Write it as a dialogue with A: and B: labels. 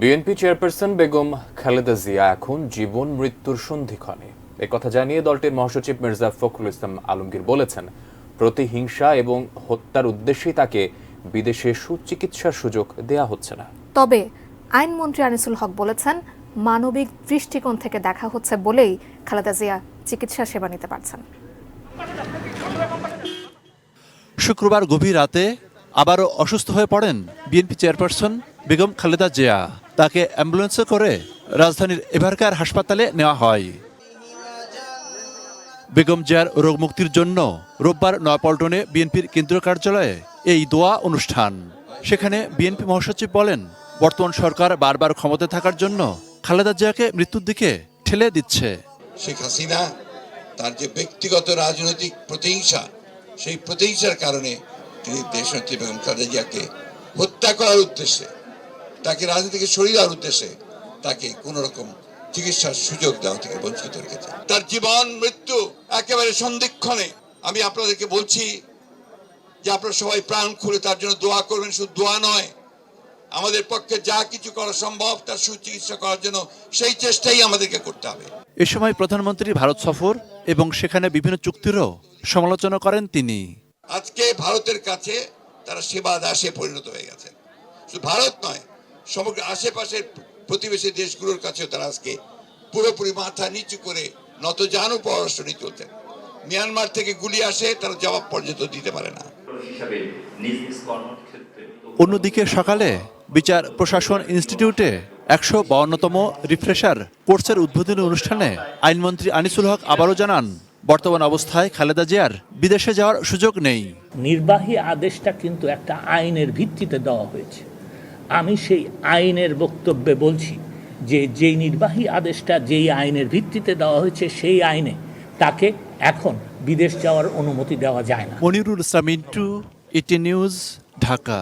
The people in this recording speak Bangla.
A: বিএনপি চেয়ারপারসন বেগম খালেদা জিয়া এখন জীবন মৃত্যুর সন্ধিক্ষণে। একথা জানিয়ে দলটির মহাসচিব মির্জা ফখরুল ইসলাম আলমগীর বলেছেন, প্রতিহিংসা এবং হত্যার উদ্দেশ্যেই তাকে বিদেশে সুচিকিৎসার সুযোগ দেয়া হচ্ছে না।
B: তবে আইনমন্ত্রী আনিসুল হক বলেছেন, মানবিক দৃষ্টিকোণ থেকে দেখা হচ্ছে বলেই খালেদা জিয়া চিকিৎসা সেবা নিতে পারছেন।
C: শুক্রবার গভীর রাতে আবারও অসুস্থ হয়ে পড়েন বিএনপি চেয়ারপারসন বেগম খালেদা জিয়া। তাকে অ্যাম্বুলেন্সে করে রাজধানীর এভারকার হাসপাতালে নেওয়া হয়। বেগম জিয়ার রোগ মুক্তির জন্য রোববার নয়াপল্টনে বিএনপির কেন্দ্রীয় কার্যালয়ে এই দোয়া অনুষ্ঠান। সেখানে বিএনপি মহাসচিব বলেন, বর্তমান সরকার বারবার ক্ষমতায় থাকার জন্য খালেদা জিয়াকে মৃত্যুর দিকে ঠেলে দিচ্ছে।
D: শেখ হাসিনা তার যে ব্যক্তিগত রাজনৈতিক প্রতিহিংসা, সেই প্রতিহিংসার কারণে তিনি দেশনেত্রী বেগম খালেদা জিয়াকে হত্যা করার উদ্দেশ্যে, তাকে রাজনীতি থেকে সরিয়ে দেওয়ার উদ্দেশ্যে তাকে কোন রকম চিকিৎসার সুযোগ দেওয়া থেকে বঞ্চিত রেখেছে। তার জীবন মৃত্যু একেবারে সন্ধিক্ষণে। আমি আপনাদেরকে বলছি যে আপনারা সবাই প্রাণ খুলে তার জন্য দোয়া করবেন। শুধু দোয়া নয়, আমাদের পক্ষে যা কিছু করা সম্ভব তার সুচিকিৎসা করার জন্য সেই চেষ্টাই আমাদেরকে করতে হবে।
C: এ সময় প্রধানমন্ত্রী ভারত সফর এবং সেখানে বিভিন্ন চুক্তিরও সমালোচনা করেন তিনি।
D: আজকে ভারতের কাছে তারা সেবা দাসে পরিণত হয়ে গেছে। শুধু ভারত নয়, সমগ্র আশেপাশের প্রতিবেশী দেশগুলোর কাছেও তারা আজকে পুরোপুরি মাথা নিচু করে নতজানু পররাষ্ট্র নীতি চলছেন। মিয়ানমার থেকে গুলি আসে, তারা জবাব পর্যন্ত দিতে পারে না।
C: অন্যদিকে সকালে বিচার প্রশাসন ইনস্টিটিউটে ১৫২তম রিফ্রেশার কোর্সের উদ্বোধনী অনুষ্ঠানে আইনমন্ত্রী আনিসুল হক আবারও জানান, বর্তমান অবস্থায় খালেদা জিয়ার বিদেশে যাওয়ার সুযোগ নেই।
E: নির্বাহী আদেশটা কিন্তু একটা আইনের ভিত্তিতে দেওয়া হয়েছে। আমি সেই আইনের বক্তব্যে বলছি যে যেই নির্বাহী আদেশটা যেই আইনের ভিত্তিতে দেওয়া হয়েছে, সেই আইনে তাকে এখন বিদেশ যাওয়ার অনুমতি দেওয়া যায় না।
C: মনিরুল ইসলাম মিন্টু, ইটি নিউজ, ঢাকা।